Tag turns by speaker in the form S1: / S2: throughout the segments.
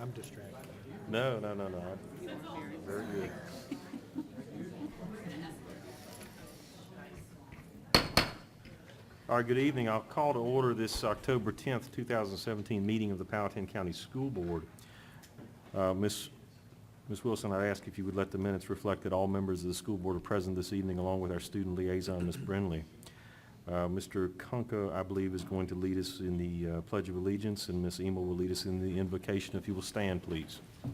S1: I'm distracted.
S2: No. Very good. All right, good evening. I'll call to order this October 10th, 2017 meeting of the Powhatan County School Board. Ms. Wilson, I'd ask if you would let the minutes reflect that all members of the school board are present this evening, along with our student liaison, Ms. Brinley. Mr. Kunka, I believe, is going to lead us in the Pledge of Allegiance, and Ms. Emel will lead us in the invocation. If you will stand, please.
S3: I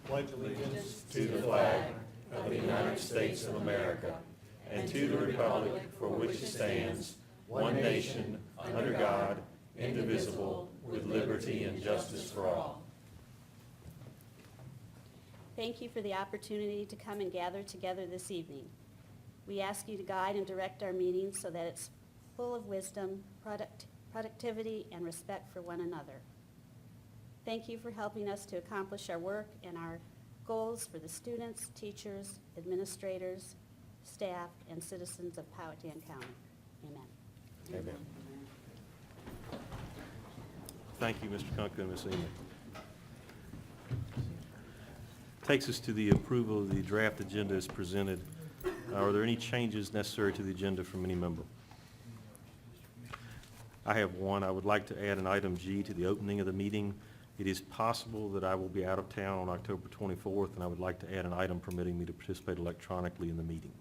S3: pledge allegiance to the flag of the United States of America and to the republic for which it stands, one nation, under God, indivisible, with liberty and justice for all.
S4: Thank you for the opportunity to come and gather together this evening. We ask you to guide and direct our meetings so that it's full of wisdom, productivity, and respect for one another. Thank you for helping us to accomplish our work and our goals for the students, teachers, administrators, staff, and citizens of Powhatan County. Amen.
S2: Amen. Thank you, Mr. Kunka and Ms. Emel. Takes us to the approval of the draft agenda as presented. Are there any changes necessary to the agenda from any member? I have one. I would like to add an item G to the opening of the meeting. It is possible that I will be out of town on October 24th, and I would like to add an item permitting me to participate electronically in the meeting.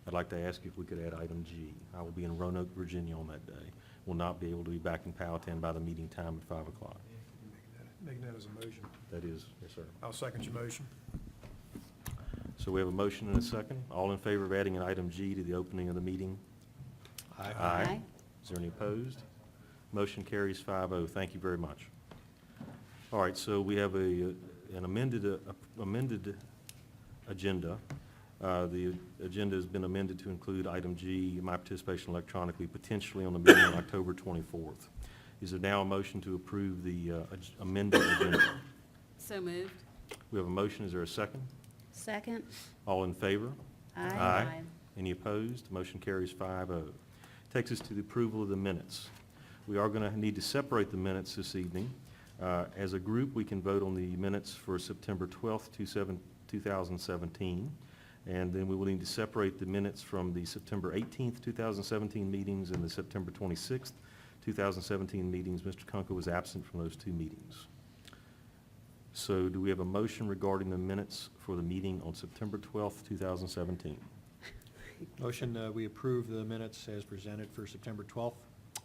S2: I'd like to ask if we could add item G. I will be in Roanoke, Virginia on that day. Will not be able to be back in Powhatan by the meeting time at 5 o'clock.
S1: Making that as a motion.
S2: That is, yes, sir.
S1: I'll second your motion.
S2: So we have a motion and a second. All in favor of adding an item G to the opening of the meeting?
S4: Aye.
S2: Is there any opposed? Motion carries 5-0. Thank you very much. All right, so we have an amended agenda. The agenda has been amended to include item G, my participation electronically, potentially on the meeting on October 24th. Is there now a motion to approve the amended agenda?
S5: So moved.
S2: We have a motion. Is there a second?
S4: Second.
S2: All in favor?
S4: Aye.
S2: Any opposed? Motion carries 5-0. Takes us to the approval of the minutes. We are going to need to separate the minutes this evening. As a group, we can vote on the minutes for September 12th, 2017. And then we will need to separate the minutes from the September 18th, 2017 meetings and the September 26th, 2017 meetings. Mr. Kunka was absent from those two meetings. So do we have a motion regarding the minutes for the meeting on September 12th, 2017?
S1: Motion, we approve the minutes as presented for September 12th.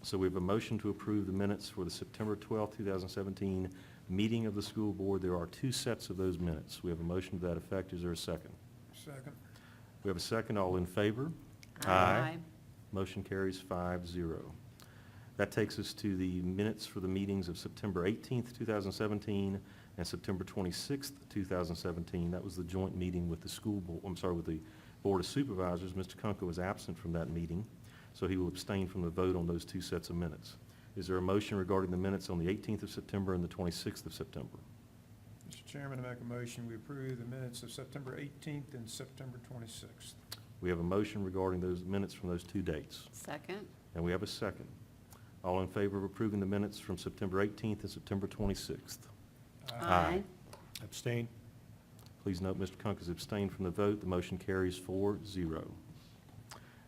S2: So we have a motion to approve the minutes for the September 12th, 2017 meeting of the school board. There are two sets of those minutes. We have a motion to that effect. Is there a second?
S1: Second.
S2: We have a second. All in favor?
S5: Aye.
S2: Motion carries 5-0. That takes us to the minutes for the meetings of September 18th, 2017 and September 26th, 2017. That was the joint meeting with the school board, with the Board of Supervisors. Mr. Kunka was absent from that meeting, so he will abstain from the vote on those two sets of minutes. Is there a motion regarding the minutes on the 18th of September and the 26th of September?
S6: Mr. Chairman, I make a motion, we approve the minutes of September 18th and September 26th.
S2: We have a motion regarding those minutes from those two dates,
S5: Second.
S2: and we have a second. All in favor of approving the minutes from September 18th and September 26th? Aye.
S1: Abstain.
S2: Please note Mr. Kunka has abstained from the vote. The motion carries 4-0.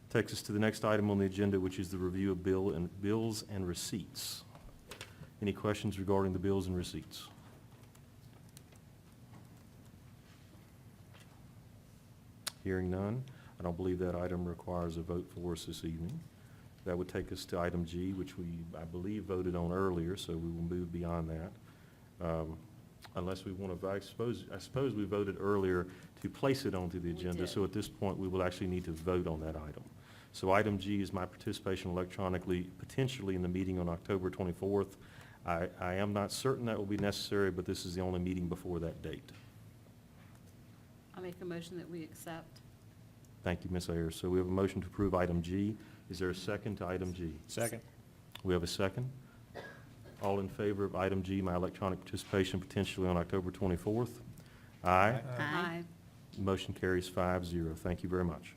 S2: Takes us to the next item on the agenda, which is the review of bills and receipts. Any questions regarding the bills and receipts? Hearing none, I don't believe that item requires a vote for us this evening. That would take us to item G, which we, I believe, voted on earlier, so we will move beyond that. Unless we want to, I suppose we voted earlier to place it onto the agenda,
S5: did.
S2: so at this point, we will actually need to vote on that item. So item G is my participation electronically, potentially in the meeting on October 24th. I am not certain that will be necessary, but this is the only meeting before that date.
S5: I'll make a motion that we accept.
S2: Thank you, Ms. Ayers. So we have a motion to approve item G. Is there a second to item G?
S1: Second.
S2: We have a second. All in favor of item G, my electronic participation potentially on October 24th? Aye.
S5: Aye.
S2: Motion carries 5-0. Thank you very much.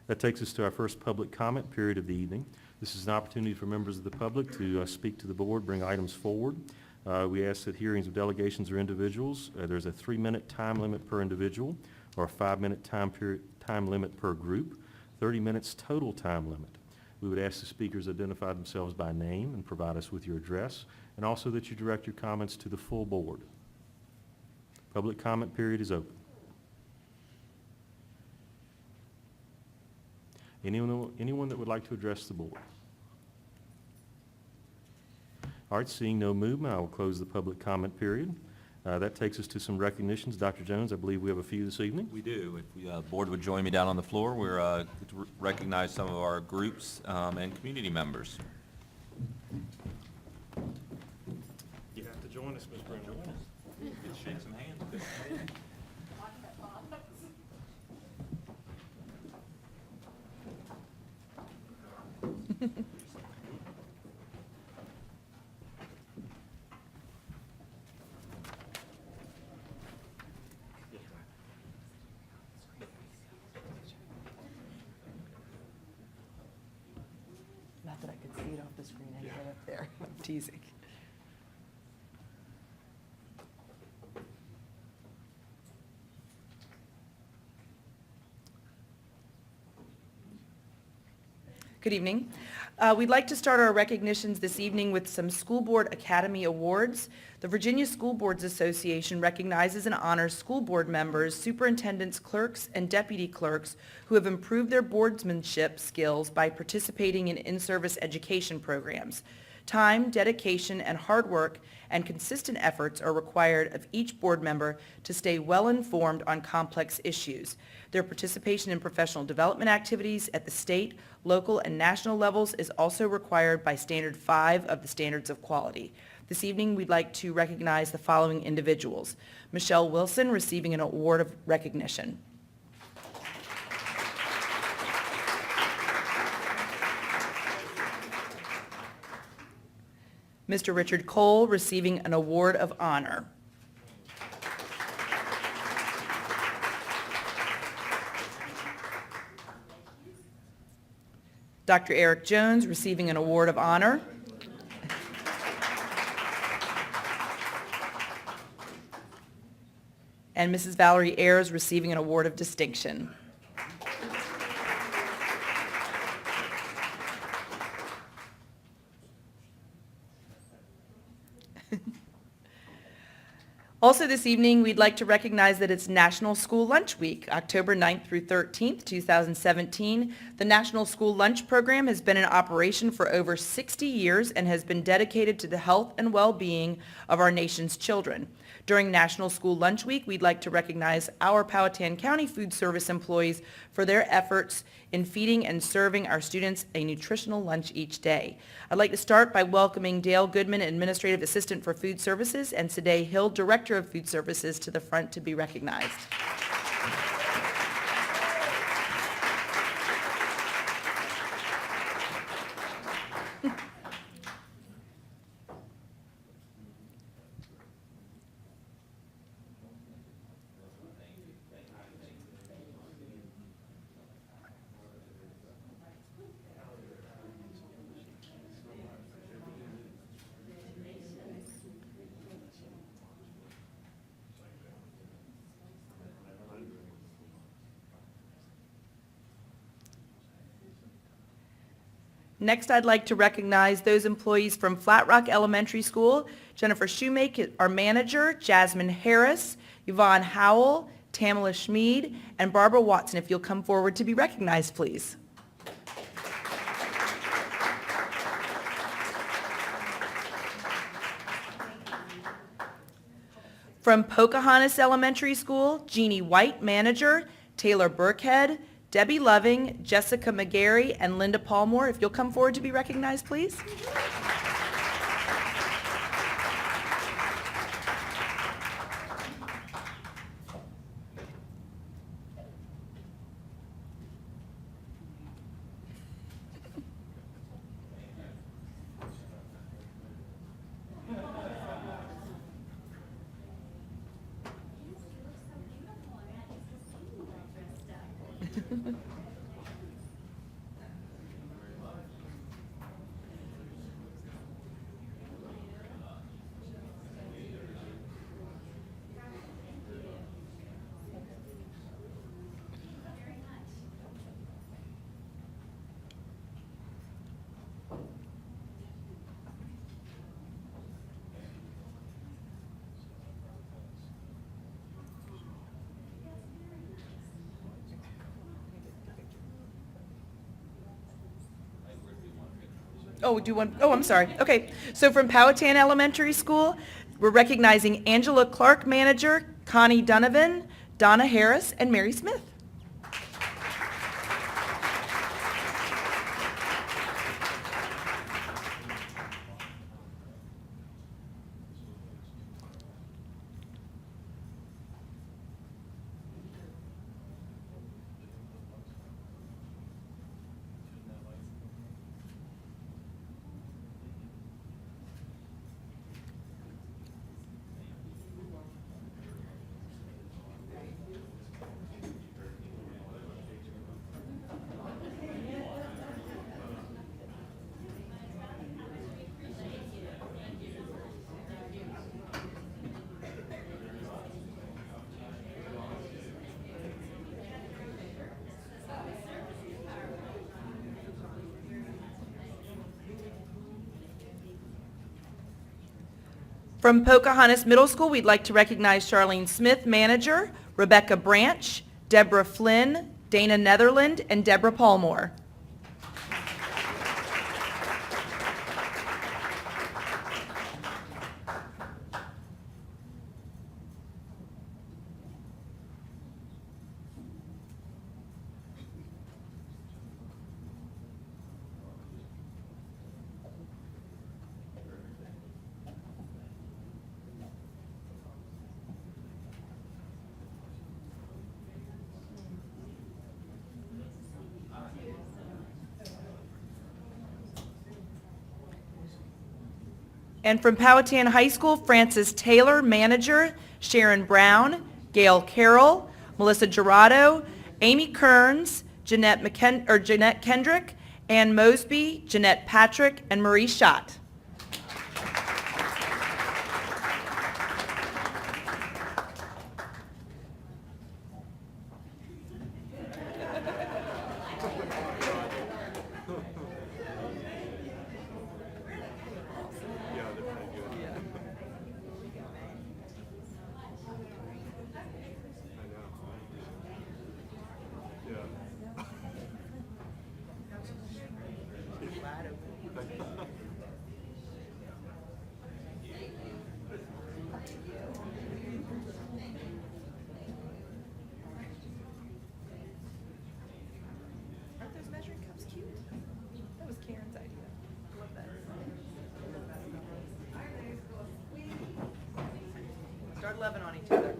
S2: That takes us to our first public comment period of the evening. This is an opportunity for members of the public to speak to the board, bring items forward. We ask that hearings of delegations or individuals, there's a 3-minute time limit per individual or a 5-minute time limit per group, 30 minutes total time limit. We would ask the speakers identify themselves by name and provide us with your address, and also that you direct your comments to the full board. Public comment period is open. Anyone that would like to address the board? All right, seeing no movement, I will close the public comment period. That takes us to some recognitions. Dr. Jones, I believe we have a few this evening.
S7: We do. If the board would join me down on the floor, we're to recognize some of our groups and community members.
S2: You have to join us, Ms. Brenda.
S7: Shake some hands.
S8: Not that I could see it off the screen anyway up there. I'm teasing. Good evening. We'd like to start our recognitions this evening with some School Board Academy Awards. The Virginia School Boards Association recognizes and honors school board members, superintendents, clerks, and deputy clerks who have improved their boardsmanship skills by participating in in-service education programs. Time, dedication, and hard work and consistent efforts are required of each board member to stay well-informed on complex issues. Their participation in professional development activities at the state, local, and national levels is also required by Standard 5 of the Standards of Quality. This evening, we'd like to recognize the following individuals. Michelle Wilson, receiving an award of recognition. Mr. Richard Cole, receiving an award of honor. Dr. Eric Jones, receiving an award of honor. And Mrs. Valerie Ayers, receiving an award of distinction. Also this evening, we'd like to recognize that it's National School Lunch Week, October 9th through 13th, 2017. The National School Lunch Program has been in operation for over 60 years and has been dedicated to the health and well-being of our nation's children. During National School Lunch Week, we'd like to recognize our Powhatan County Food Service employees for their efforts in feeding and serving our students a nutritional lunch each day. I'd like to start by welcoming Dale Goodman, Administrative Assistant for Food Services, and Sadeh Hill, Director of Food Services, to the front to be recognized. Next, I'd like to recognize those employees from Flat Rock Elementary School: Jennifer Shoemake, our manager, Jasmine Harris, Yvonne Howell, Tamala Schmid, and Barbara Watson. If you'll come forward to be recognized, please. From Pocahontas Elementary School: Jeannie White, manager, Taylor Burkhead, Debbie Loving, Jessica McGarry, and Linda Palmore. If you'll come forward to be recognized, please. I'm sorry. Okay, so from Powhatan Elementary School, we're recognizing Angela Clark, manager, Connie Donovan, Donna Harris, and Mary Smith. From Pocahontas Middle School, we'd like to recognize Charlene Smith, manager, Rebecca Branch, Deborah Flynn, Dana Netherland, and Deborah Paulmore. And from Powhatan High School, Frances Taylor, manager, Sharon Brown, Gail Carroll, Melissa Gerardo, Amy Kearns, Jeanette Kendrick, Ann Mosby, Jeanette Patrick, and Marie Schott. Aren't those measuring cups cute? That was Karen's idea. I love that. Start loving on each other.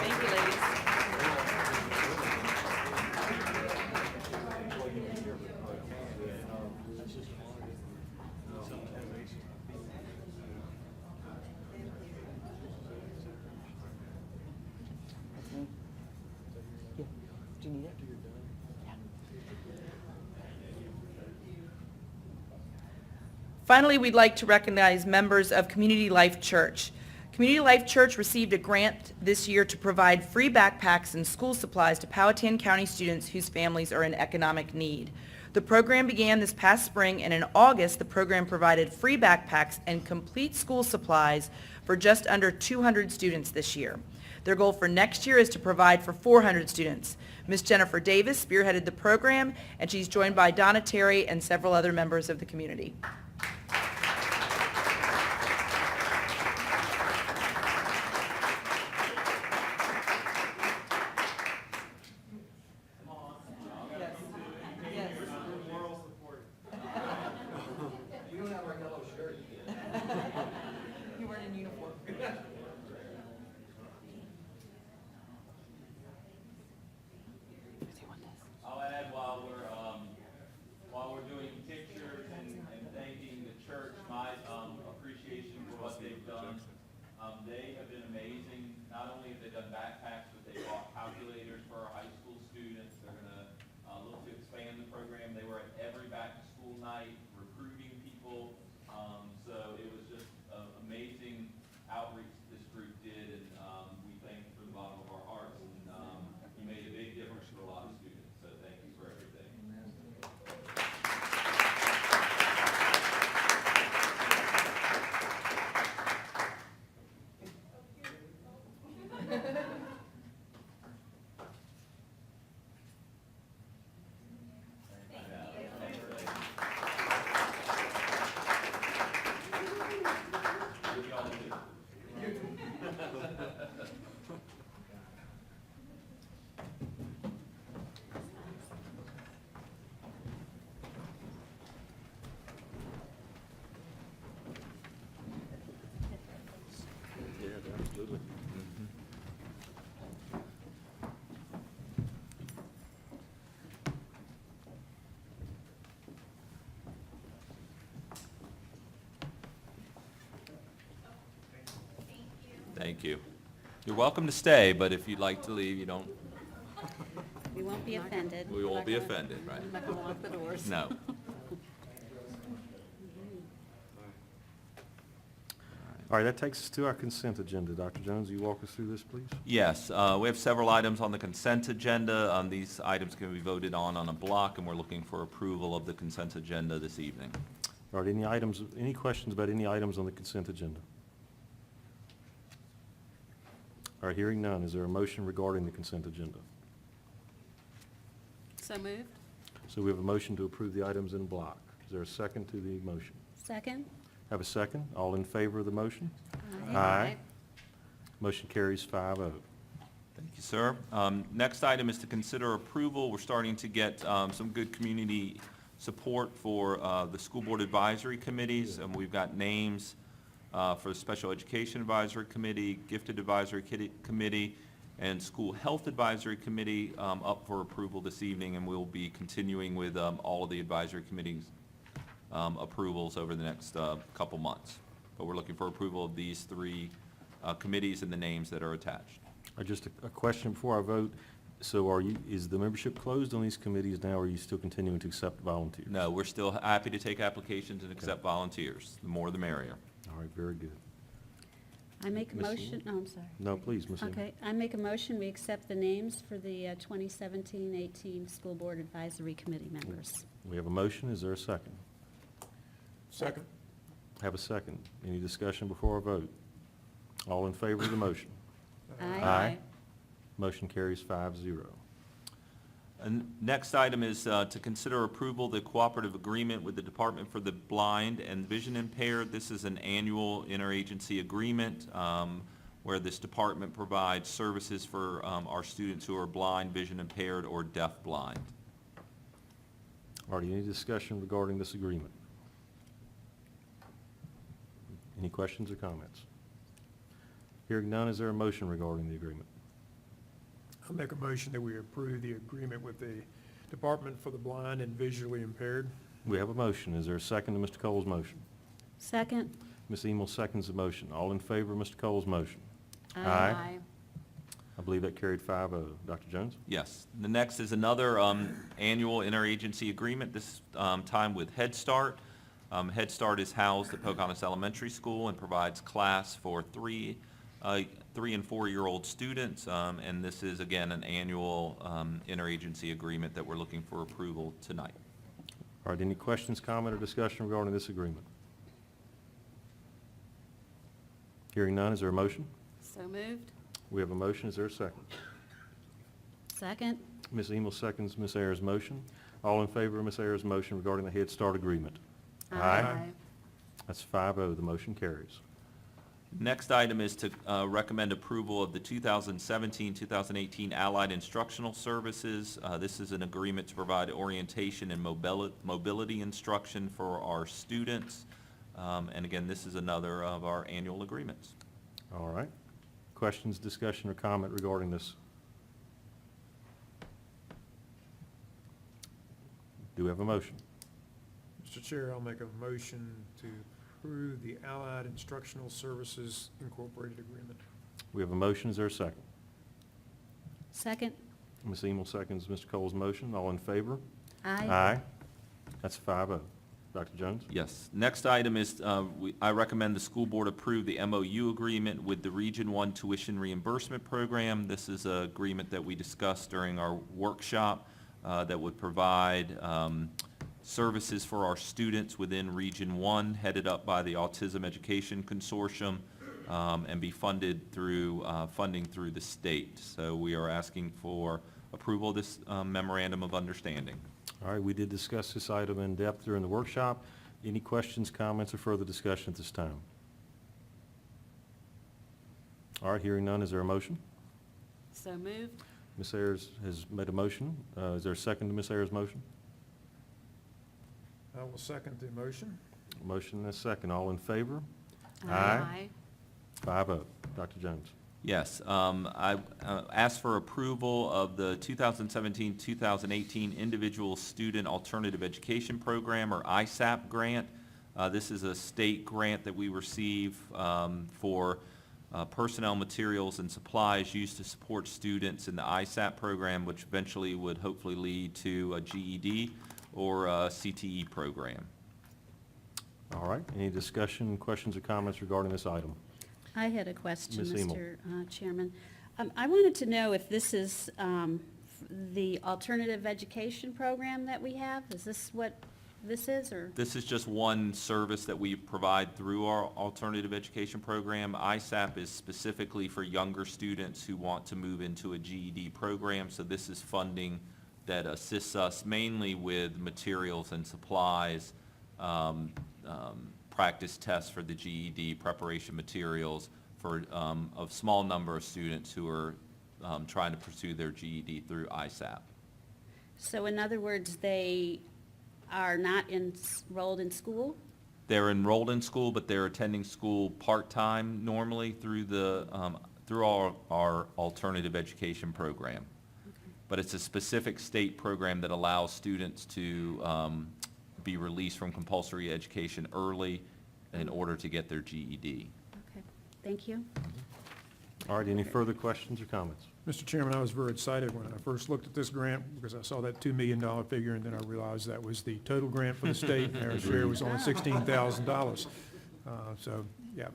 S8: Thank you, ladies. Do you need it? Finally, we'd like to recognize members of Community Life Church. Community Life Church received a grant this year to provide free backpacks and school supplies to Powhatan County students whose families are in economic need. The program began this past spring, and in August, the program provided free backpacks and complete school supplies for just under 200 students this year. Their goal for next year is to provide for 400 students. Ms. Jennifer Davis spearheaded the program, and she's joined by Donna Terry and several other members of the community. You weren't in uniform.
S9: I'll add while we're
S2: Absolutely.
S7: Thank you. You're welcome to stay, but if you'd like to leave, you don't,
S4: We won't be offended.
S7: we won't be offended, right?
S5: I'm not going to lock the doors.
S7: No.
S2: All right, that takes us to our consent agenda. Dr. Jones, will you walk us through this, please?
S7: Yes, we have several items on the consent agenda. These items can be voted on a block, and we're looking for approval of the consent agenda this evening.
S2: All right, any questions about any items on the consent agenda? All right, hearing none, is there a motion regarding the consent agenda?
S5: So moved?
S2: So we have a motion to approve the items in block. Is there a second to the motion?
S4: Second?
S2: Have a second? All in favor of the motion?
S4: Aye.
S2: Aye. Motion carries 5-0.
S7: Thank you, sir. Next item is to consider approval. We're starting to get some good community support for the school board advisory committees, and we've got names for the Special Education Advisory Committee, Gifted Advisory Committee, and School Health Advisory Committee up for approval this evening, and we'll be continuing with all of the advisory committees approvals over the next couple months. But we're looking for approval of these three committees and the names that are attached.
S2: Just a question before I vote. So is the membership closed on these committees now, or are you still continuing to accept volunteers?
S7: No, we're still happy to take applications and accept volunteers. The more the merrier.
S2: All right, very good.
S4: I make a
S2: Ms.
S4: motion, no, I'm sorry.
S2: No, please, Ms. Amy.
S4: Okay, I make a motion, we accept the names for the 2017-18 School Board Advisory Committee members.
S2: We have a motion. Is there a second?
S6: Second.
S2: Have a second. Any discussion before I vote? All in favor of the motion?
S4: Aye.
S2: Motion carries 5-0.
S7: And next item is to consider approval of the cooperative agreement with the Department for the Blind and Vision Impaired. This is an annual interagency agreement where this department provides services for our students who are blind, vision impaired, or deaf-blind.
S2: All right, any discussion regarding this agreement? Any questions or comments? Hearing none, is there a motion regarding the agreement?
S6: I'll make a motion that we approve the agreement with the Department for the Blind and Visually Impaired.
S2: We have a motion. Is there a second to Mr. Cole's motion?
S4: Second?
S2: Ms. Emel seconds the motion. All in favor of Mr. Cole's motion?
S4: Aye.
S2: I believe that carried 5-0. Dr. Jones?
S7: Yes. The next is another annual interagency agreement, this time with Head Start. Head Start is housed at Pocahontas Elementary School and provides class for 3 and 4-year-old students, and this is, again, an annual interagency agreement that we're looking for approval tonight.
S2: All right, any questions, comment, or discussion regarding this agreement? Hearing none, is there a motion?
S5: So moved?
S2: We have a motion. Is there a second?
S4: Second?
S2: Ms. Emel seconds Ms. Ayers' motion. All in favor of Ms. Ayers' motion regarding the Head Start agreement? That's 5-0. The motion carries.
S7: Next item is to recommend approval of the 2017-2018 Allied Instructional Services. This is an agreement to provide orientation and mobility instruction for our students. And again, this is another of our annual agreements.
S2: All right. Questions, discussion, or comment regarding this? Do we have a motion?
S6: Mr. Chair, I'll make a motion to approve the Allied Instructional Services Incorporated Agreement.
S2: We have a motion. Is there a second?
S4: Second?
S2: Ms. Emel seconds Mr. Cole's motion. All in favor?
S4: Aye.
S2: That's 5-0. Dr. Jones?
S7: Yes. Next item is, I recommend the school board approve the MOU agreement with the Region 1 Tuition Reimbursement Program. This is an agreement that we discussed during our workshop that would provide services for our students within Region 1, headed up by the Autism Education Consortium, and be funded through funding through the state. So we are asking for approval of this memorandum of understanding.
S2: All right, we did discuss this item in depth during the workshop. Any questions, comments, or further discussion at this time? All right, hearing none, is there a motion?
S5: So moved?
S2: Ms. Ayers has made a motion. Is there a second to Ms. Ayers' motion?
S6: I will second the motion.
S2: Motion and a second. All in favor? 5-0. Dr. Jones.
S7: Yes, I asked for approval of the 2017-2018 Individual Student Alternative Education Program, or ISAP grant. This is a state grant that we receive for personnel, materials, and supplies used to support students in the ISAP program, which eventually would hopefully lead to a GED or a CTE program.
S2: All right, any discussion, questions, or comments regarding this item?
S4: I had a question,
S2: Ms. Emel.
S4: Mr. Chairman. I wanted to know if this is the alternative education program that we have? Is this what this is, or?
S7: This is just one service that we provide through our alternative education program. ISAP is specifically for younger students who want to move into a GED program, so this is funding that assists us mainly with materials and supplies, practice tests for the GED, preparation materials for a small number of students who are trying to pursue their GED through ISAP.
S4: So in other words, they are not enrolled in school?
S7: They're enrolled in school, but they're attending school part-time normally through the, through our alternative education program. But it's a specific state program that allows students to be released from compulsory education early in order to get their GED.
S4: Okay, thank you.
S2: All right, any further questions or comments?
S6: Mr. Chairman, I was very excited when I first looked at this grant because I saw that $2 million figure, and then I realized that was the total grant for the state, and our share was only $16,000. So, yeah,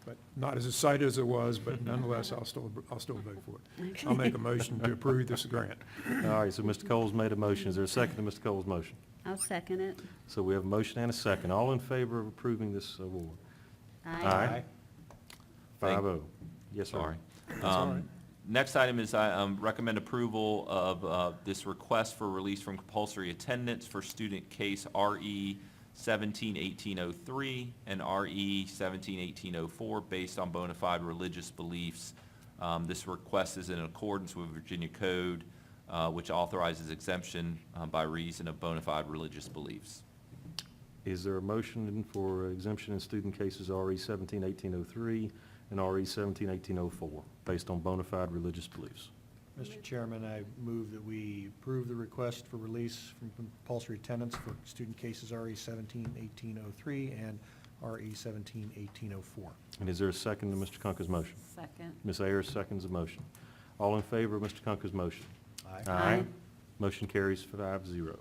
S6: but not as excited as it was, but nonetheless, I'll still vote for it. I'll make a motion to approve this grant.
S2: All right, so Mr. Coles made a motion. Is there a second to Mr. Coles' motion?
S4: I'll second it.
S2: So we have a motion and a second. All in favor of approving this award?
S4: Aye.
S2: 5-0. Yes, sir.
S7: Sorry.
S6: all right.
S7: Next item is I recommend approval of this request for release from compulsory attendance for student case RE 17-1803 and RE 17-1804 based on bona fide religious beliefs. This request is in accordance with Virginia Code, which authorizes exemption by reason of bona fide religious beliefs.
S2: Is there a motion for exemption in student cases RE 17-1803 and RE 17-1804 based on bona fide religious beliefs?
S1: Mr. Chairman, I move that we approve the request for release from compulsory attendance for student cases RE 17-1803 and RE 17-1804.
S2: And is there a second to Mr. Kunka's motion?
S5: Second.
S2: Ms. Ayers seconds the motion. All in favor of Mr. Kunka's motion?
S4: Aye.
S2: Motion carries 5-0.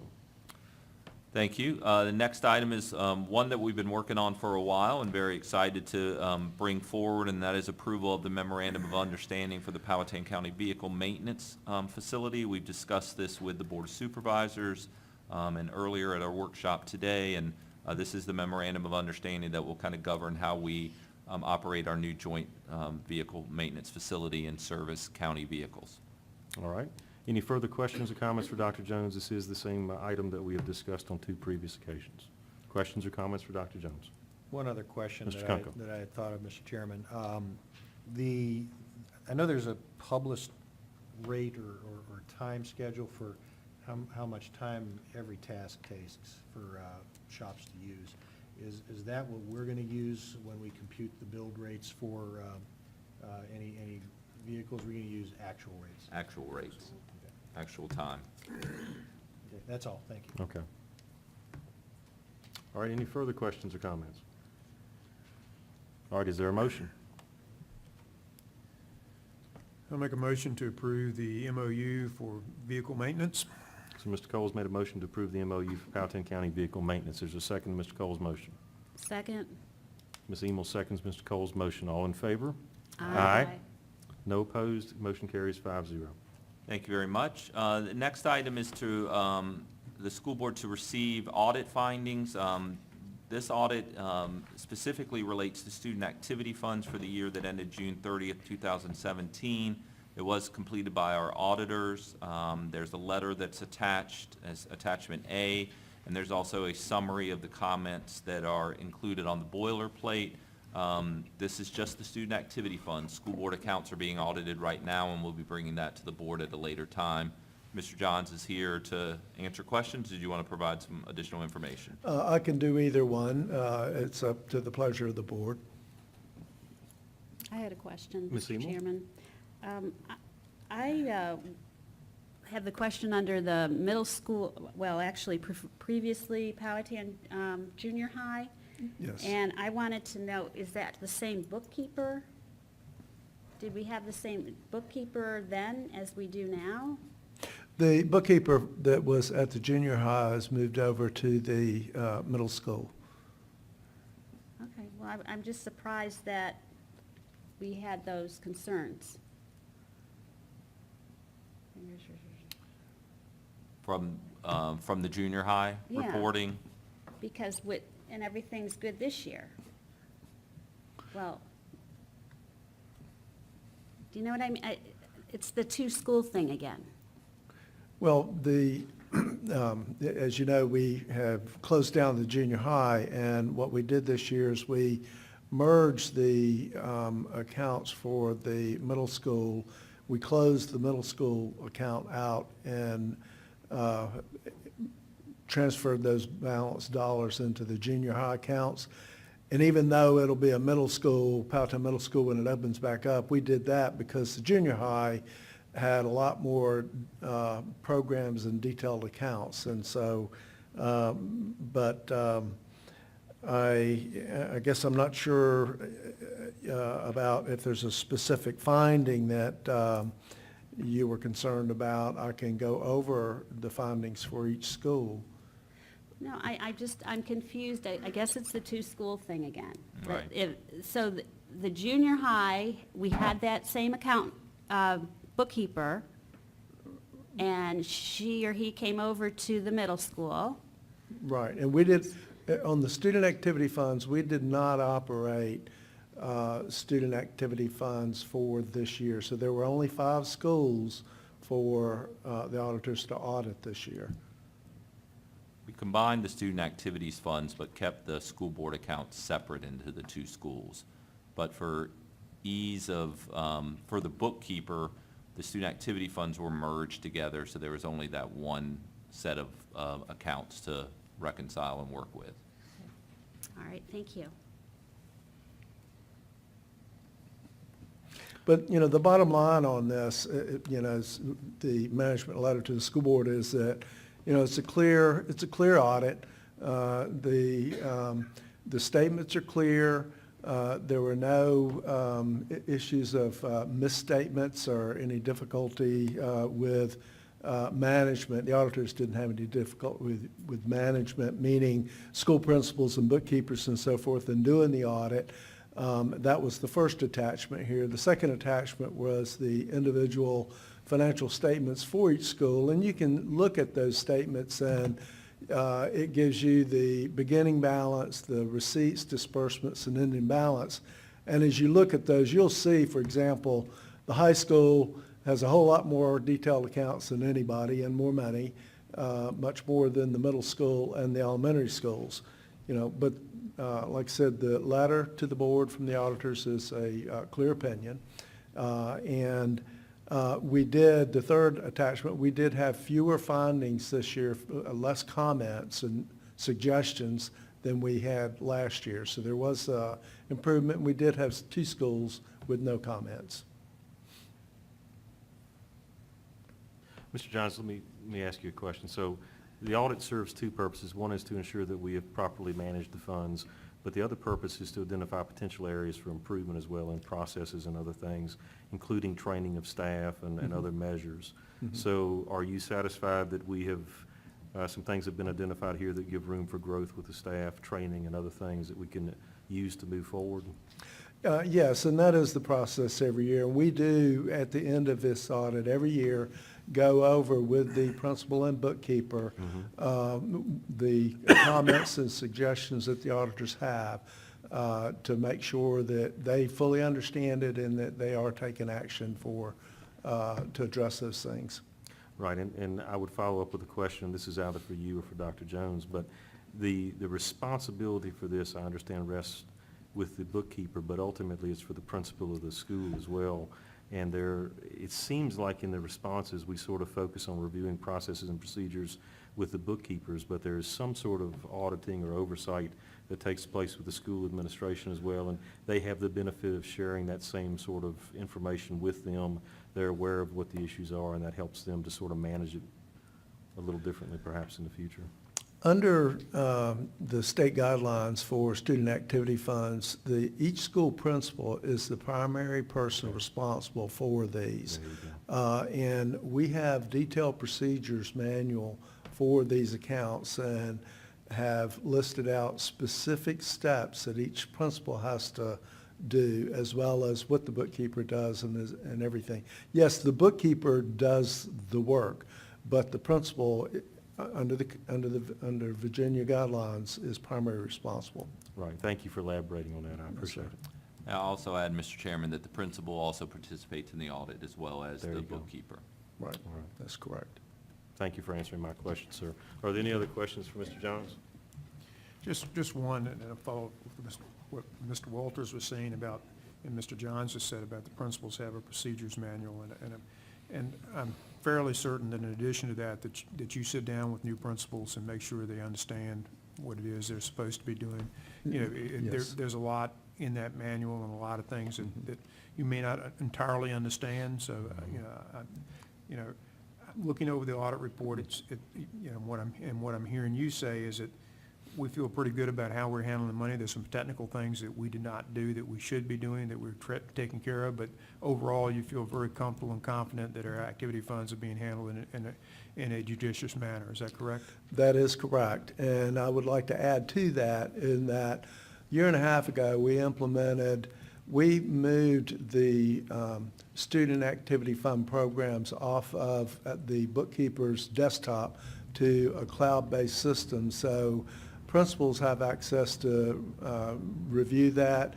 S7: Thank you. The next item is one that we've been working on for a while and very excited to bring forward, and that is approval of the Memorandum of Understanding for the Powhatan County Vehicle Maintenance Facility. We've discussed this with the Board of Supervisors and earlier at our workshop today, and this is the Memorandum of Understanding that will kind of govern how we operate our new joint vehicle maintenance facility and service county vehicles.
S2: All right. Any further questions or comments for Dr. Jones? This is the same item that we have discussed on 2 previous occasions. Questions or comments for Dr. Jones?
S1: One other question
S2: Mr.
S1: that
S2: Kunkel.
S1: I had thought of, Mr. Chairman. I know there's a published rate or time schedule for how much time every task takes for shops to use. Is that what we're going to use when we compute the build rates for any vehicles? We're going to use actual rates?
S7: Actual rates, actual time.
S1: Okay, that's all, thank you.
S2: Okay. All right, any further questions or comments? All right, is there a motion?
S6: I'll make a motion to approve the MOU for vehicle maintenance.
S2: So Mr. Coles made a motion to approve the MOU for Powhatan County Vehicle Maintenance. There's a second to Mr. Coles' motion.
S4: Second?
S2: Ms. Emel seconds Mr. Coles' motion. All in favor?
S4: Aye.
S2: No opposed. Motion carries 5-0.
S7: Thank you very much. The next item is to the school board to receive audit findings. This audit specifically relates to student activity funds for the year that ended June 30th, 2017. It was completed by our auditors. There's a letter that's attached as attachment A, and there's also a summary of the comments that are included on the boilerplate. This is just the student activity fund. School board accounts are being audited right now, and we'll be bringing that to the board at a later time. Mr. Johns is here to answer questions. Did you want to provide some additional information?
S9: I can do either one. It's up to the pleasure of the board.
S4: I had a question,
S2: Ms.
S4: Mr.
S2: Seymour?
S4: Chairman. I have the question under the middle school, well, actually previously Powhatan Junior High.
S9: Yes.
S4: And I wanted to know, is that the same bookkeeper? Did we have the same bookkeeper then as we do now?
S9: The bookkeeper that was at the junior high has moved over to the middle school.
S4: Okay, well, I'm just surprised that we had those concerns.
S7: From the junior high
S4: Yeah.
S7: reporting?
S4: Because and everything's good this year. Well, do you know what I mean? It's the two-school thing again.
S9: Well, as you know, we have closed down the junior high, and what we did this year is we merged the accounts for the middle school. We closed the middle school account out and transferred those balance dollars into the junior high accounts. And even though it'll be a middle school, Powhatan Middle School, when it opens back up, we did that because the junior high had a lot more programs and detailed accounts. And so, I guess I'm not sure about if there's a specific finding that you were concerned about. I can go over the findings for each school.
S4: No, I'm confused. I guess it's the two-school thing again.
S7: Right.
S4: So the junior high, we had that same account bookkeeper, and she or he came over to the middle school.
S9: Right, and we did, on the student activity funds, we did not operate student activity funds for this year. So there were only 5 schools for the auditors to audit this year.
S7: We combined the student activities funds, but kept the school board accounts separate into the 2 schools. But for ease of, for the bookkeeper, the student activity funds were merged together, so there was only that one set of accounts to reconcile and work with.
S4: All right, thank you.
S9: But, you know, the bottom line on this, you know, the management letter to the school board is that, you know, it's a clear audit. The statements are clear. There were no issues of misstatements or any difficulty with management. The auditors didn't have any difficulty with management, meaning school principals and bookkeepers and so forth in doing the audit. That was the first attachment here. The second attachment was the individual financial statements for each school, and you can look at those statements and it gives you the beginning balance, the receipts, disbursements, and ending balance. And as you look at those, you'll see, for example, the high school has a whole lot more detailed accounts than anybody and more money, much more than the middle school and the elementary schools. You know, but like I said, the letter to the board from the auditors is a clear opinion. We did, the third attachment, we did have fewer findings this year, less comments and suggestions than we had last year. So there was improvement. We did have 2 schools with no comments.
S2: Mr. Johns, let me ask you a question. So the audit serves 2 purposes. One is to ensure that we have properly managed the funds, but the other purpose is to identify potential areas for improvement as well in processes and other things, including training of staff and other measures. So are you satisfied that we have, some things have been identified here that give room for growth with the staff, training and other things that we can use to move forward?
S9: Yes, and that is the process every year. We do, at the end of this audit, every year, go over with the principal and bookkeeper the comments and suggestions that the auditors have to make sure that they fully understand it and that they are taking action to address those things.
S2: Right, and I would follow up with a question. This is either for you or for Dr. Jones, but the responsibility for this, I understand, rests with the bookkeeper, but ultimately it's for the principal of the school as well. And it seems like in the responses, we sort of focus on reviewing processes and procedures with the bookkeepers, but there is some sort of auditing or oversight that takes place with the school administration as well, and they have the benefit of sharing that same sort of information with them. They're aware of what the issues are, and that helps them to sort of manage it a little differently perhaps in the future.
S9: Under the state guidelines for student activity funds, each school principal is the primary person responsible for these.
S2: There you
S9: And we have detailed procedures manual for these accounts and have listed out specific steps that each principal has to do, as well as what the bookkeeper does and everything. Yes, the bookkeeper does the work, but the principal, under Virginia guidelines, is primary responsible.
S2: Right, thank you for elaborating on that, I appreciate it.
S7: I'll also add, Mr. Chairman, that the principal also participates in the audit as well as
S2: There
S7: the
S2: you go.
S7: bookkeeper.
S9: Right,
S2: All right.
S9: that's correct.
S2: Thank you for answering my question, sir. Are there any other questions for Mr. Johns?
S6: Just one, and a follow-up with what Mr. Walters was saying about, and Mr. Johns has said about the principals have a procedures manual, and I'm fairly certain that in addition to that you sit down with new principals and make sure they understand what it is they're supposed to be doing. You know,
S9: Yes.
S6: there's a lot in that manual and a lot of things that you may not entirely understand, so, looking over the audit report, what I'm hearing you say is that we feel pretty good about how we're handling the money. There's some technical things that we did not do that we should be doing, that we're taking care of, but overall, you feel very comfortable and confident that our activity funds are being handled in a judicious manner. Is that correct?
S9: That is correct. And I would like to add to that, in that year and a half ago, we moved the student activity fund programs off of the bookkeeper's desktop to a cloud-based system. So principals have access to review that.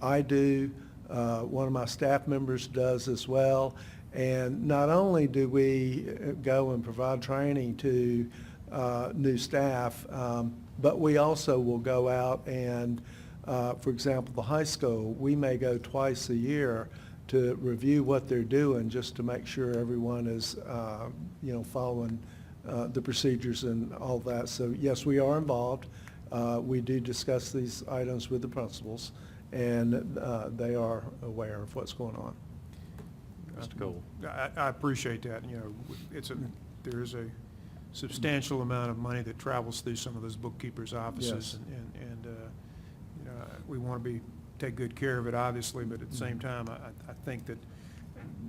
S9: I do. One of my staff members does as well. And not only do we go and provide training to new staff, but we also will go out and, for example, the high school, we may go twice a year to review what they're doing, just to make sure everyone is, following the procedures and all that. So yes, we are involved. We do discuss these items with the principals, and they are aware of what's going on.
S2: Mr. Cole?
S6: I appreciate that. There is a substantial amount of money that travels through some of those bookkeepers' offices, and we want to take good care of it, obviously, but at the same time, I think that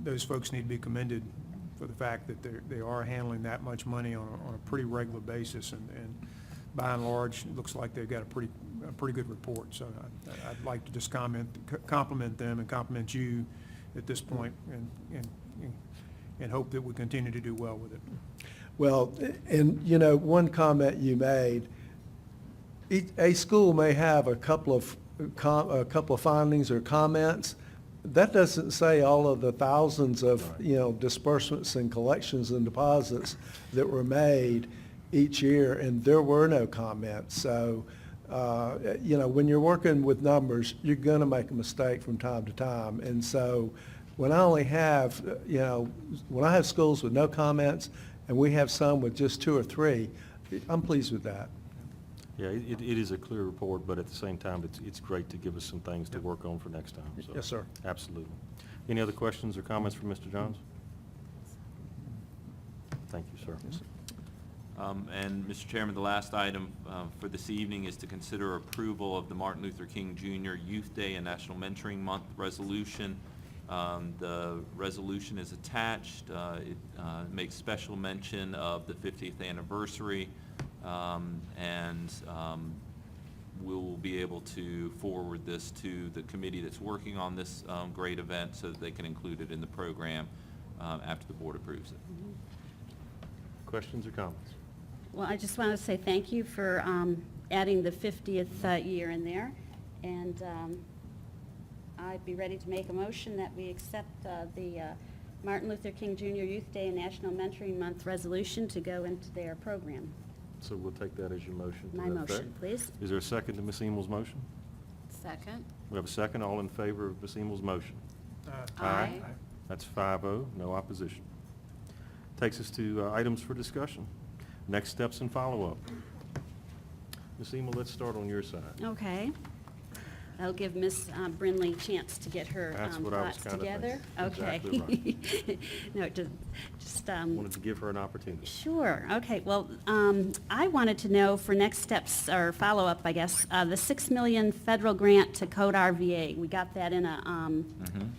S6: those folks need to be commended for the fact that they are handling that much money on a pretty regular basis, and by and large, it looks like they've got a pretty good report. So I'd like to just compliment them and compliment you at this point, and hope that we continue to do well with it.
S9: Well, and, one comment you made, a school may have a couple of findings or comments. That doesn't say all of the thousands of, disbursements and collections and deposits that were made each year, and there were no comments. So, when you're working with numbers, you're going to make a mistake from time to time. And so when I have schools with no comments, and we have some with just 2 or 3, I'm pleased with that.
S2: Yeah, it is a clear report, but at the same time, it's great to give us some things to work on for next time. So,
S9: Yes, sir.
S2: absolutely. Any other questions or comments from Mr. Johns? Thank you, sir.
S7: And, Mr. Chairman, the last item for this evening is to consider approval of the Martin Luther King Jr. Youth Day and National Mentoring Month resolution. The resolution is attached. It makes special mention of the 50th anniversary, and we'll be able to forward this to the committee that's working on this great event so that they can include it in the program after the board approves it.
S2: Questions or comments?
S4: Well, I just want to say thank you for adding the 50th year in there, and I'd be ready to make a motion that we accept the Martin Luther King Jr. Youth Day and National Mentoring Month resolution to go into their program.
S2: So we'll take that as your motion. to
S4: My
S2: that effect.
S4: motion, please.
S2: Is there a second to Ms. Emel's motion?
S5: Second.
S2: We have a second. All in favor of Ms. Emel's motion?
S5: Aye.
S2: That's 5-0, no opposition. Takes us to items for discussion. Next steps and follow-up. Ms. Ema, let's start on your side.
S4: Okay. That'll give Ms. Brindley a chance to get her
S2: That's what I was
S4: thoughts
S2: kinda
S4: together.
S2: thinking.
S4: Okay. No, just,
S2: Wanted to give her an opportunity.
S4: Sure, okay, well, I wanted to know for next steps, or follow-up, I guess, the $6 million federal grant to Code RVA. We got that in a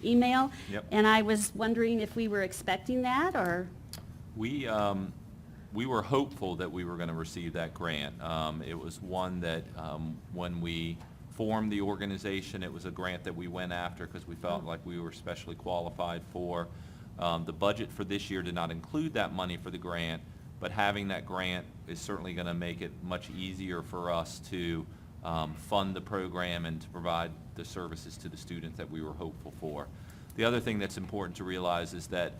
S4: email.
S7: Yep.
S4: And I was wondering if we were expecting that, or,
S7: We were hopeful that we were going to receive that grant. It was one that, when we formed the organization, it was a grant that we went after because we felt like we were specially qualified for. The budget for this year did not include that money for the grant, but having that grant is certainly going to make it much easier for us to fund the program and to provide the services to the students that we were hopeful for. The other thing that's important to realize is that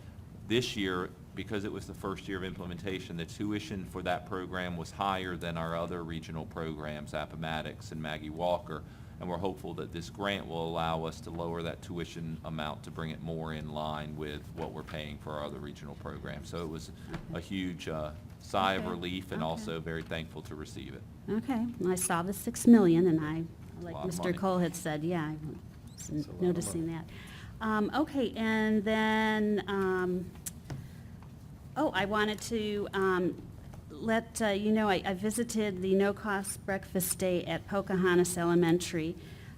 S7: this year, because it was the first year of implementation, the tuition for that program was higher than our other regional programs, Appomattox and Maggie Walker, and we're hopeful that this grant will allow us to lower that tuition amount to bring it more in line with what we're paying for our other regional programs. So it was a huge sigh of
S4: Okay.
S7: relief and
S4: Okay.
S7: also very thankful to receive it.
S4: okay. Well, I saw the $6 million, and like
S7: Lot of
S4: Mr.
S7: money.
S4: Cole had said, yeah, I
S2: It's a
S4: was
S2: lot of
S4: noticing that. Okay, and then, I wanted to let you know, I visited the no-cost breakfast day at Pocahontas Elementary.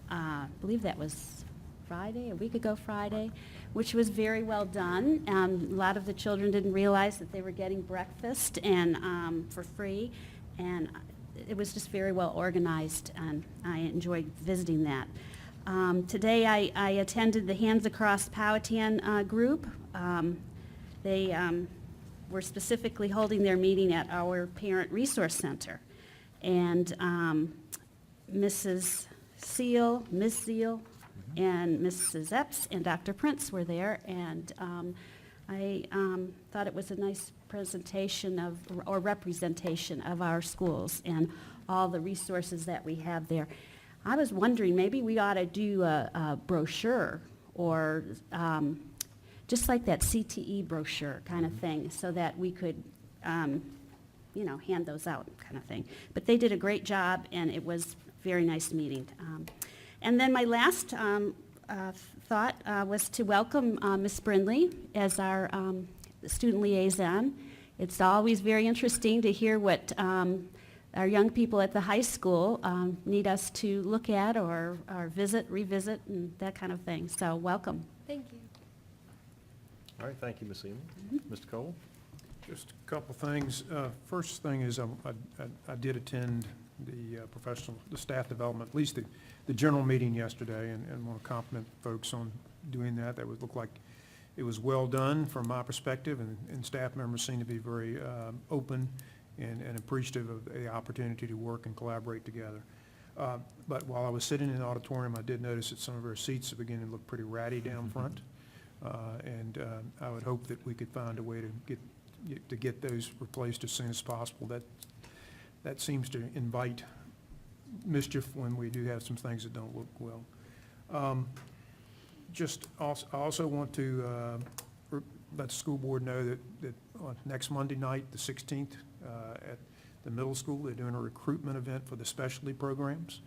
S4: I believe that was Friday, a week ago Friday, which was very well done. A lot of the children didn't realize that they were getting breakfast and for free, and it was just very well organized, and I enjoyed visiting that. Today, I attended the Hands Across Powhatan group. They were specifically holding their meeting at our Parent Resource Center. And Mrs. Seal, Ms. Seal, and Mrs. Epps and Dr. Prince were there, and I thought it was a nice presentation or representation of our schools and all the resources that we have there. I was wondering, maybe we ought to do a brochure or just like that CTE brochure kind of thing, so that we could, hand those out kind of thing. But they did a great job, and it was a very nice meeting. And then my last thought was to welcome Ms. Brindley as our student liaison. It's always very interesting to hear what our young people at the high school need us to look at or visit, revisit, and that kind of thing. So welcome.
S5: Thank you.
S2: All right, thank you, Ms. Ema. Mr. Cole?
S6: Just a couple things. First thing is I did attend the staff development, at least the general meeting yesterday, and want to compliment folks on doing that. That would look like it was well done from my perspective, and staff members seem to be very open and appreciative of the opportunity to work and collaborate together. But while I was sitting in the auditorium, I did notice that some of our seats are beginning to look pretty ratty down front. And I would hope that we could find a way to get those replaced as soon as possible. That seems to invite mischief when we do have some things that don't look well. I also want to let the school board know that on next Monday night, the 16th, at the middle school, they're doing a recruitment event for the specialty programs.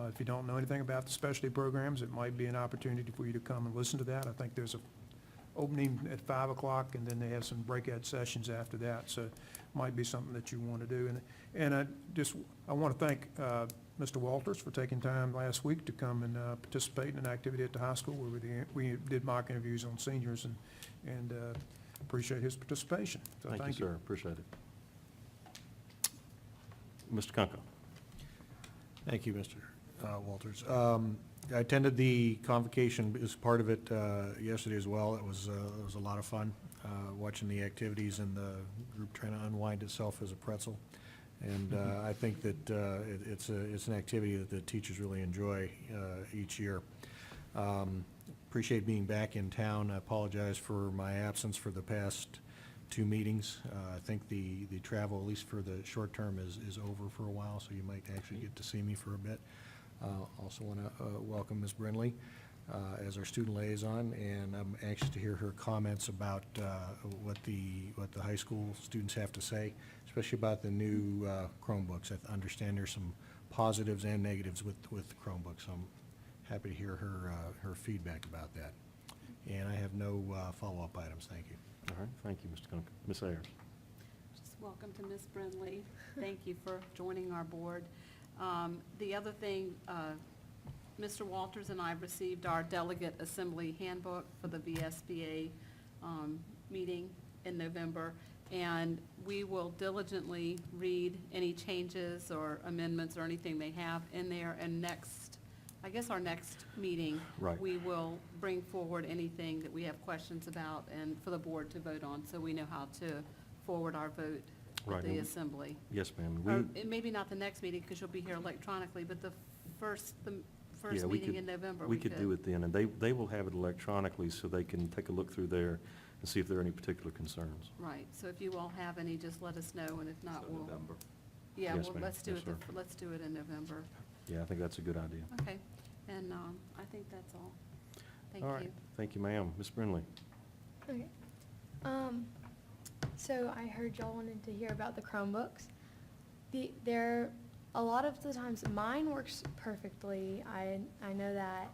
S6: If you don't know anything about the specialty programs, it might be an opportunity for you to come and listen to that. I think there's a opening at 5 o'clock, and then they have some breakout sessions after that, so it might be something that you want to do. And I want to thank Mr. Walters for taking time last week to come and participate in an activity at the high school where we did mock interviews on seniors, and appreciate his participation. So
S2: Thank you, sir. Appreciate it. Mr. Kunkel?
S1: Thank you, Mr. Walters. I attended the convocation as part of it yesterday as well. It was a lot of fun, watching the activities and the group trying to unwind itself as a pretzel. And I think that it's an activity that the teachers really enjoy each year. Appreciate being back in town. I apologize for my absence for the past 2 meetings. I think the travel, at least for the short term, is over for a while, so you might actually get to see me for a bit. Also want to welcome Ms. Brindley. as our student liaison, and I'm anxious to hear her comments about what the high school students have to say, especially about the new Chromebooks. I understand there's some positives and negatives with the Chromebooks. I'm happy to hear her feedback about that. And I have no follow-up items. Thank you.
S2: All right, thank you, Mr. Gunn. Ms. Ayers?
S5: Just welcome to Ms. Brindley. Thank you for joining our board. The other thing, Mr. Walters and I received our delegate assembly handbook for the VSBA meeting in November, and we will diligently read any changes or amendments or anything they have in there, and our next meeting,
S2: Right.
S5: we will bring forward anything that we have questions about and for the board to vote on, so we know how to forward our vote
S2: Right,
S5: at the
S2: and-
S5: assembly.
S2: Yes, ma'am.
S5: Or maybe not the next meeting, because you'll be here electronically, but the first
S2: Yeah, we
S5: meeting
S2: could-
S5: in November.
S2: We could do it then, and they will have it electronically, so they can take a look through there and see if there are any particular concerns.
S5: Right, so if you all have any, just let us know, and if not,
S7: So
S5: we'll,
S7: November.
S5: yeah,
S2: Yes,
S5: well,
S2: ma'am.
S5: let's do
S2: Yes,
S5: it,
S2: sir.
S5: let's do it in November.
S2: Yeah, I think that's a good idea.
S5: Okay, and I think that's all. Thank
S2: All right,
S5: you.
S2: thank you, ma'am. Ms. Brindley?
S10: Okay. So I heard y'all wanted to hear about the Chromebooks. They're, a lot of the times, mine works perfectly, I know that.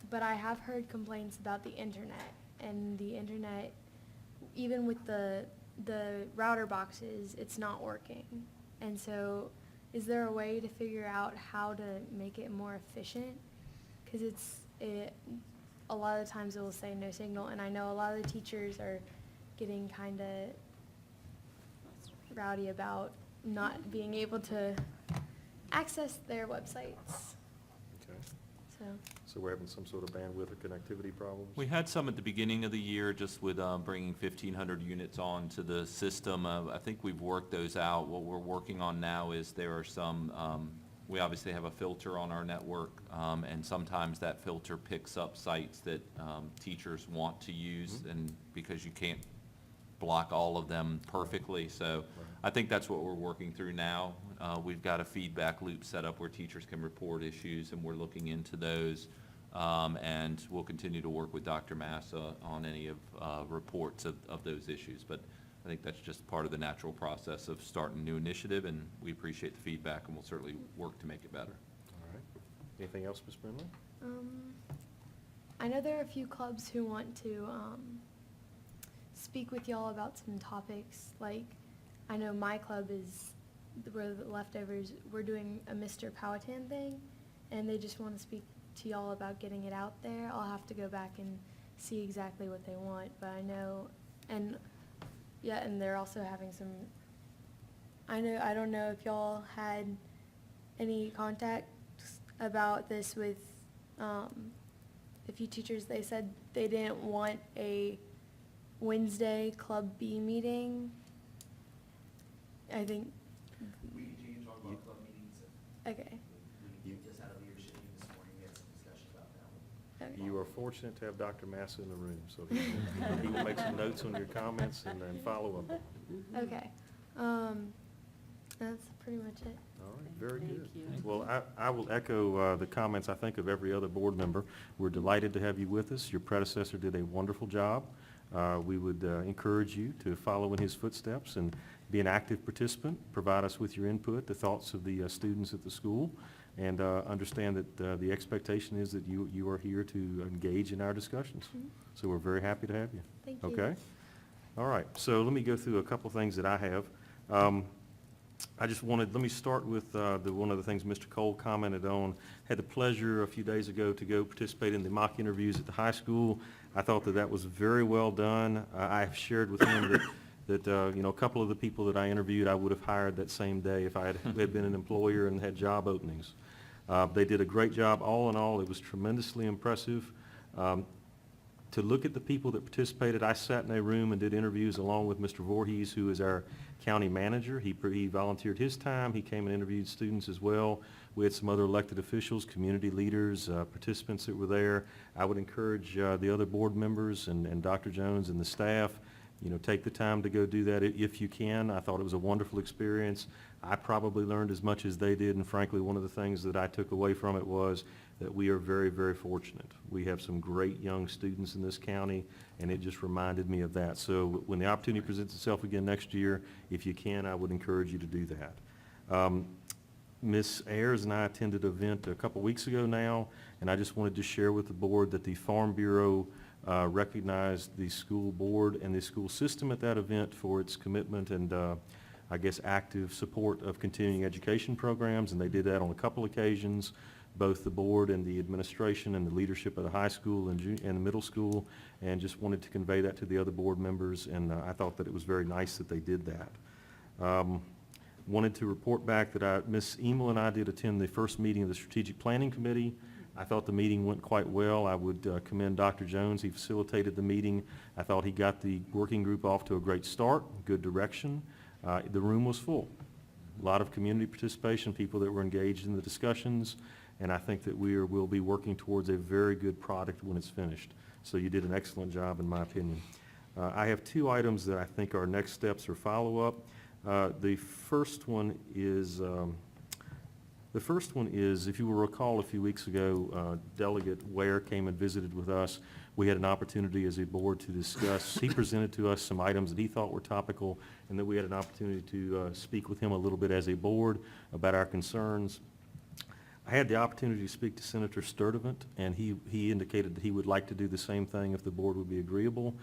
S10: But I have heard complaints about the internet, and the internet, even with the router boxes, it's not working. And so, is there a way to figure out how to make it more efficient? Because a lot of the times it will say no signal, and I know a lot of the teachers are getting kind of rowdy about not being able to access their websites,
S2: Okay.
S10: so.
S2: So we're having some sort of bandwidth or connectivity problems?
S7: We had some at the beginning of the year, just with bringing 1,500 units on to the system. I think we've worked those out. What we're working on now is there are some, we obviously have a filter on our network, and sometimes that filter picks up sites that teachers want to use, and because you can't block all of them perfectly. So I think that's what we're working through now. We've got a feedback loop set up where teachers can report issues, and we're looking into those. And we'll continue to work with Dr. Massa on any of reports of those issues. But I think that's just part of the natural process of starting a new initiative, and we appreciate the feedback, and we'll certainly work to make it better.
S2: All right. Anything else, Ms. Brindley?
S10: I know there are a few clubs who want to speak with y'all about some topics. Like, I know my club is, we're the Leftovers, we're doing a Mr. Powhatan thing, and they just want to speak to y'all about getting it out there. I'll have to go back and see exactly what they want, but I know, and yeah, and they're also having some, I don't know if y'all had any contacts about this with a few teachers. They said they didn't want a Wednesday Club B meeting. I think,
S11: We continue to talk about club meetings, and
S10: okay,
S11: we just had a leadership meeting this morning, we had some discussion about that one.
S10: okay.
S2: You are fortunate to have Dr. Massa in the room, so he will make some notes on your comments and then follow up.
S10: Okay, that's pretty much it.
S2: All right, very
S5: Thank
S2: good.
S5: you.
S2: Well, I will echo the comments, I think, of every other board member. We're delighted to have you with us. Your predecessor did a wonderful job. We would encourage you to follow in his footsteps and be an active participant, provide us with your input, the thoughts of the students at the school, and understand that the expectation is that you are here to engage in our discussions.
S10: Mhm.
S2: So we're very happy to have you.
S10: Thank you.
S2: Okay? All right, so let me go through a couple things that I have. Let me start with one of the things Mr. Cole commented on. Had the pleasure a few days ago to go participate in the mock interviews at the high school. I thought that was very well done. I have shared with him that a couple of the people that I interviewed, I would have hired that same day if I had been an employer and had job openings. They did a great job. All in all, it was tremendously impressive. To look at the people that participated, I sat in a room and did interviews along with Mr. Voorhees, who is our county manager. He volunteered his time. He came and interviewed students as well. We had some other elected officials, community leaders, participants that were there. I would encourage the other board members and Dr. Jones and the staff, take the time to go do that if you can. I thought it was a wonderful experience. I probably learned as much as they did, and frankly, one of the things that I took away from it was that we are very, very fortunate. We have some great young students in this county, and it just reminded me of that. So when the opportunity presents itself again next year, if you can, I would encourage you to do that. Ms. Ayers and I attended an event a couple weeks ago now, and I just wanted to share with the board that the Farm Bureau recognized the school board and the school system at that event for its commitment and I guess active support of continuing education programs, and they did that on a couple occasions, both the board and the administration and the leadership of the high school and the middle school, and just wanted to convey that to the other board members, and I thought that it was very nice that they did that. Wanted to report back that Ms. Emil and I did attend the first meeting of the Strategic Planning Committee. I thought the meeting went quite well. I would commend Dr. Jones. He facilitated the meeting. I thought he got the working group off to a great start, good direction. The room was full. A lot of community participation, people that were engaged in the discussions, and I think that we'll be working towards a very good product when it's finished. So you did an excellent job, in my opinion. I have two items that I think are next steps or follow-up. The first one is, if you will recall, a few weeks ago, Delegate Ware came and visited with us. We had an opportunity as a board to discuss. He presented to us some items that he thought were topical, and that we had an opportunity to speak with him a little bit as a board about our concerns. I had the opportunity to speak to Senator Sturdivant, and he indicated that he would like to do the same thing if the board would be agreeable.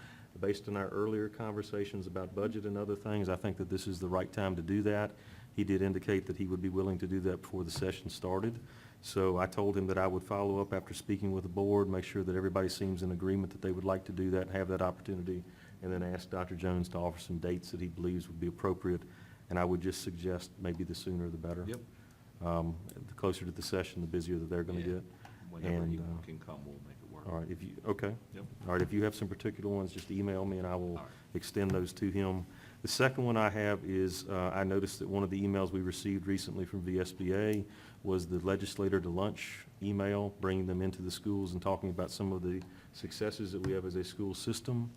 S2: Based on our earlier conversations about budget and other things, I think that this is the right time to do that. He did indicate that he would be willing to do that before the session started. So I told him that I would follow up after speaking with the board, make sure that everybody seems in agreement that they would like to do that and have that opportunity, and then ask Dr. Jones to offer some dates that he believes would be appropriate. And I would just suggest maybe the sooner the better.
S7: Yep.
S2: The closer to the session, the busier that they're going to
S7: Yeah.
S2: get.
S7: Whenever he
S2: And,
S7: can come, we'll make it work.
S2: All right, okay.
S7: Yep.
S2: All right, if you have some particular ones, just email me and I will
S7: All right.
S2: extend those to him. The second one I have is, I noticed that one of the emails we received recently from VSBA was the legislator to lunch email, bringing them into the schools and talking about some of the successes that we have as a school system.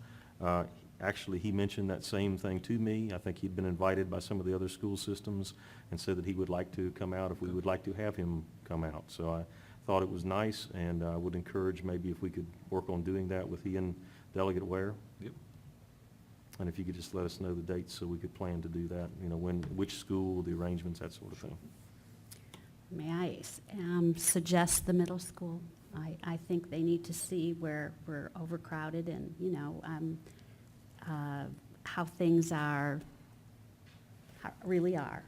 S2: Actually, he mentioned that same thing to me. I think he'd been invited by some of the other school systems and said that he would like to come out if we would like to have him come out. So I thought it was nice, and I would encourage maybe if we could work on doing that with he and Delegate Ware.
S7: Yep.
S2: And if you could just let us know the dates so we could plan to do that, when, which school, the arrangements, that sort of thing.
S4: May I suggest the middle school? I think they need to see where we're overcrowded and, how things really are.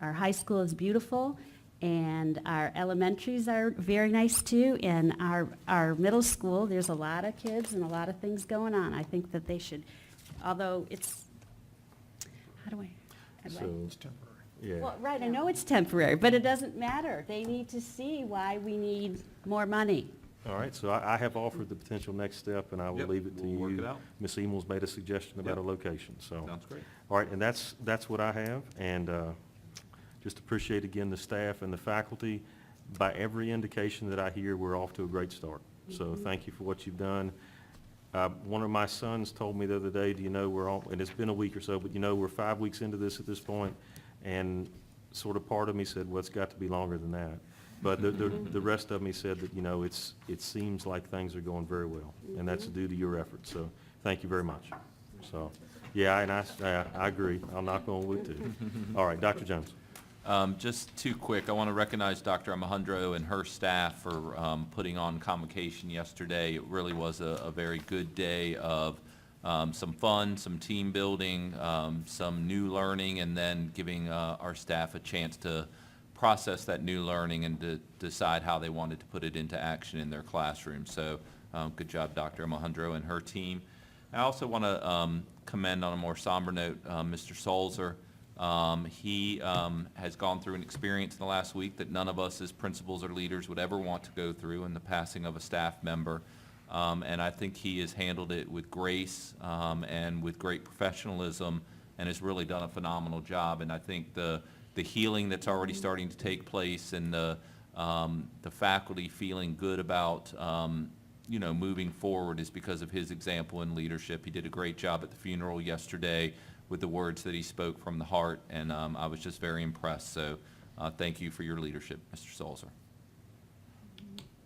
S4: Our high school is beautiful, and our elementaries are very nice too, and our middle school, there's a lot of kids and a lot of things going on. I think that they should, although it's, how do I?
S2: So,
S6: It's temporary.
S2: yeah.
S4: Well, right, I know it's temporary, but it doesn't matter. They need to see why we need more money.
S2: All right, so I have offered the potential next step, and I will
S7: Yep,
S2: leave it to you.
S7: we'll work it out.
S2: Ms. Emil's made a suggestion about a
S7: Yep.
S2: location, so.
S7: Sounds great.
S2: All right, and that's what I have, and just appreciate again the staff and the faculty. By every indication that I hear, we're off to a great start. So thank you for what you've done. One of my sons told me the other day, and it's been a week or so, but we're 5 weeks into this at this point, and sort of part of me said, well, it's got to be longer than that. But the rest of me said that, it seems like things are going very well, and that's due to your efforts, so thank you very much. So, yeah, and I agree. I'll knock on wood too. All right, Dr. Jones.
S7: Just too quick, I want to recognize Dr. Alejandro and her staff for putting on convocation yesterday. It really was a very good day of some fun, some team building, some new learning, and then giving our staff a chance to process that new learning and to decide how they wanted to put it into action in their classroom. So good job, Dr. Alejandro and her team. I also want to commend on a more somber note, Mr. Solzer. He has gone through an experience in the last week that none of us as principals or leaders would ever want to go through, in the passing of a staff member. And I think he has handled it with grace and with great professionalism, and has really done a phenomenal job. And I think the healing that's already starting to take place, and the faculty feeling good about moving forward, is because of his example and leadership. He did a great job at the funeral yesterday with the words that he spoke from the heart, and I was just very impressed. So thank you for your leadership, Mr. Sulzer.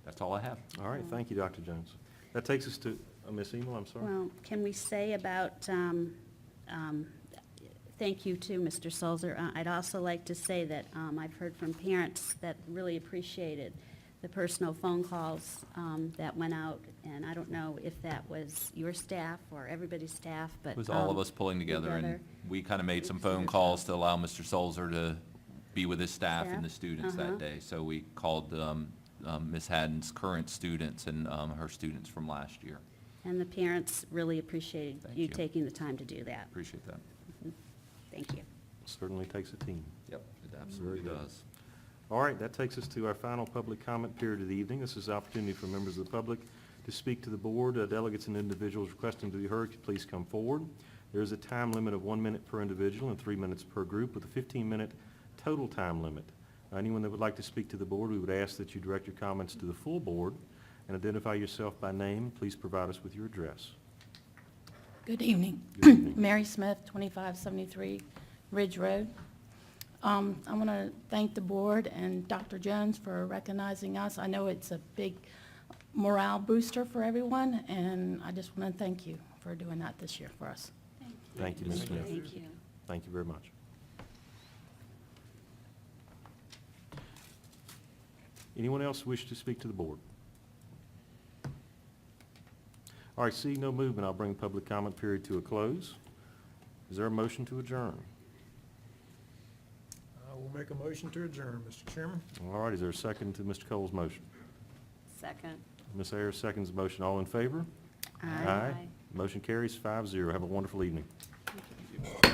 S7: That's all I have.
S2: All right, thank you, Dr. Jones. That takes us to, Ms. Emel, I'm sorry.
S4: Well, can we say about, thank you to Mr. Sulzer. I'd also like to say that I've heard from parents that really appreciated the personal phone calls that went out, and I don't know if that was your staff or everybody's staff, but.
S7: It was all of us pulling together, and we kind of made some phone calls to allow Mr. Sulzer to be with his staff and the students that day. So we called Ms. Haddon's current students and her students from last year.
S4: And the parents really appreciated
S7: Thank
S4: you
S7: you.
S4: taking the time to do that.
S7: Appreciate that.
S4: Thank you.
S2: Certainly takes a team.
S7: Yep, it absolutely
S2: Very good.
S7: does.
S2: All right, that takes us to our final public comment period of the evening. This is the opportunity for members of the public to speak to the board. Delegates and individuals requesting to be heard, could please come forward. There is a time limit of 1 minute per individual and 3 minutes per group with a 15-minute total time limit. Anyone that would like to speak to the board, we would ask that you direct your comments to the full board and identify yourself by name. Please provide us with your address.
S12: Good evening.
S2: Good evening.
S12: Mary Smith, 2573 Ridge Road. I want to thank the board and Dr. Jones for recognizing us. I know it's a big morale booster for everyone, and I just want to thank you for doing that this year for us.
S2: Thank you, Ms. Smith.
S4: Thank you.
S2: Thank you very much. Anyone else wish to speak to the board? All right, seeing no movement, I'll bring the public comment period to a close. Is there a motion to adjourn?
S6: I will make a motion to adjourn, Mr. Chairman.
S2: All right, is there a second to Mr. Cole's motion?
S5: Second.
S2: Ms. Ayers seconds the motion. All in favor?
S4: Aye.
S2: Motion carries 5-0. Have a wonderful evening.
S5: Thank you.